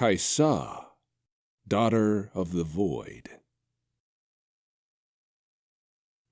Kaisa, daughter of the void.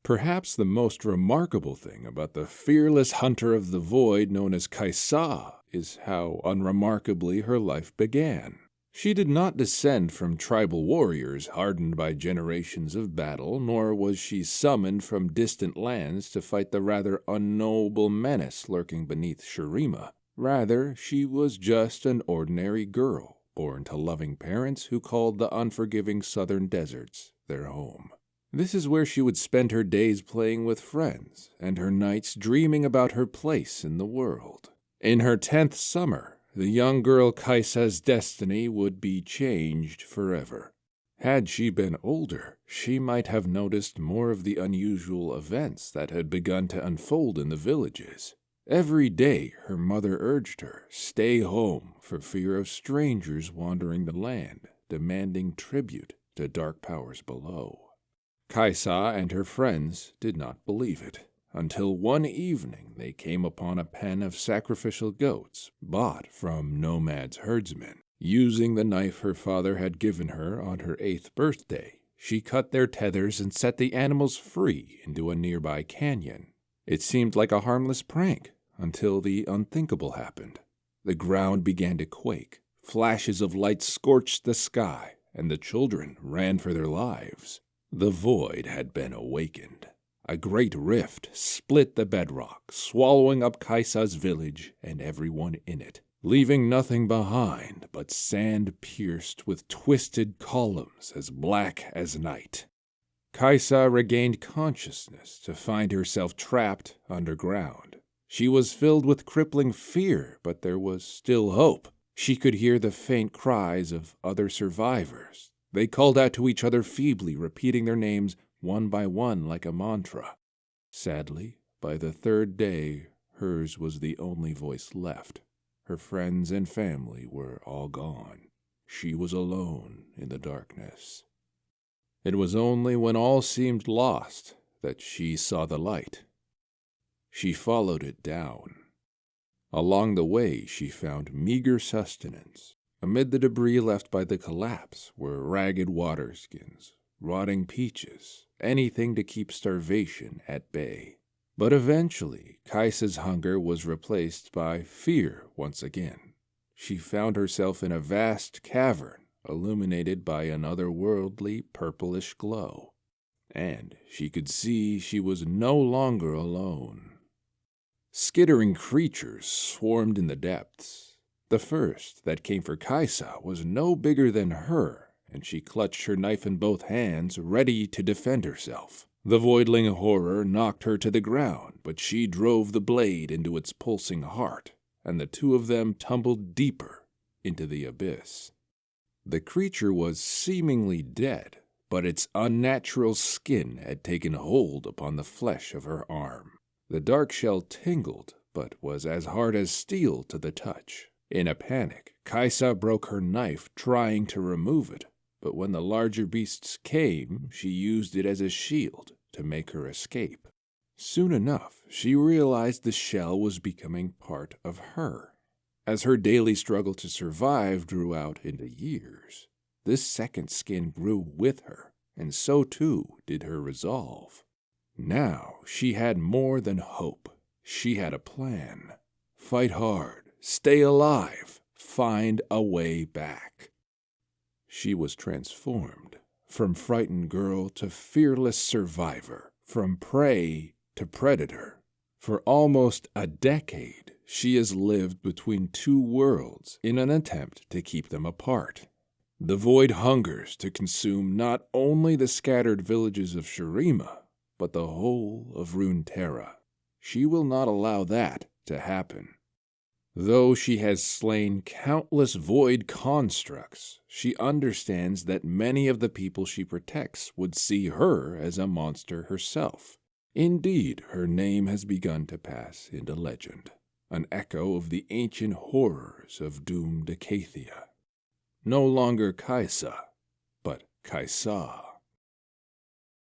Perhaps the most remarkable thing about the fearless hunter of the void known as Kaisa is how unremarkably her life began. She did not descend from tribal warriors hardened by generations of battle, nor was she summoned from distant lands to fight the rather unknowable menace lurking beneath Shurima. Rather, she was just an ordinary girl, born to loving parents who called the unforgiving southern deserts their home. This is where she would spend her days playing with friends, and her nights dreaming about her place in the world. In her 10th summer, the young girl Kaisa's destiny would be changed forever. Had she been older, she might have noticed more of the unusual events that had begun to unfold in the villages. Every day, her mother urged her, stay home for fear of strangers wandering the land, demanding tribute to dark powers below. Kaisa and her friends did not believe it, until one evening they came upon a pen of sacrificial goats bought from nomads' herdsmen. Using the knife her father had given her on her 8th birthday, she cut their tethers and set the animals free into a nearby canyon. It seemed like a harmless prank until the unthinkable happened. The ground began to quake, flashes of light scorched the sky, and the children ran for their lives. The void had been awakened. A great rift split the bedrock, swallowing up Kaisa's village and everyone in it, leaving nothing behind but sand pierced with twisted columns as black as night. Kaisa regained consciousness to find herself trapped underground. She was filled with crippling fear, but there was still hope. She could hear the faint cries of other survivors. They called out to each other feebly, repeating their names one by one like a mantra. Sadly, by the 3rd day, hers was the only voice left. Her friends and family were all gone. She was alone in the darkness. It was only when all seemed lost that she saw the light. She followed it down. Along the way, she found meager sustenance. Amid the debris left by the collapse were ragged water skins, rotting peaches, anything to keep starvation at bay. But eventually, Kaisa's hunger was replaced by fear once again. She found herself in a vast cavern, illuminated by an otherworldly purplish glow. And she could see she was no longer alone. Skittering creatures swarmed in the depths. The first that came for Kaisa was no bigger than her, and she clutched her knife in both hands, ready to defend herself. The voidling horror knocked her to the ground, but she drove the blade into its pulsing heart, and the two of them tumbled deeper into the abyss. The creature was seemingly dead, but its unnatural skin had taken hold upon the flesh of her arm. The dark shell tingled, but was as hard as steel to the touch. In a panic, Kaisa broke her knife trying to remove it, but when the larger beasts came, she used it as a shield to make her escape. Soon enough, she realized the shell was becoming part of her. As her daily struggle to survive drew out into years, this second skin grew with her, and so too did her resolve. Now she had more than hope. She had a plan. Fight hard. Stay alive. Find a way back. She was transformed, from frightened girl to fearless survivor, from prey to predator. For almost a decade, she has lived between two worlds in an attempt to keep them apart. The void hungers to consume not only the scattered villages of Shurima, but the whole of Runeterra. She will not allow that to happen. Though she has slain countless void constructs, she understands that many of the people she protects would see her as a monster herself. Indeed, her name has begun to pass into legend, an echo of the ancient horrors of doomed Acathia. No longer Kaisa, but Kaisa.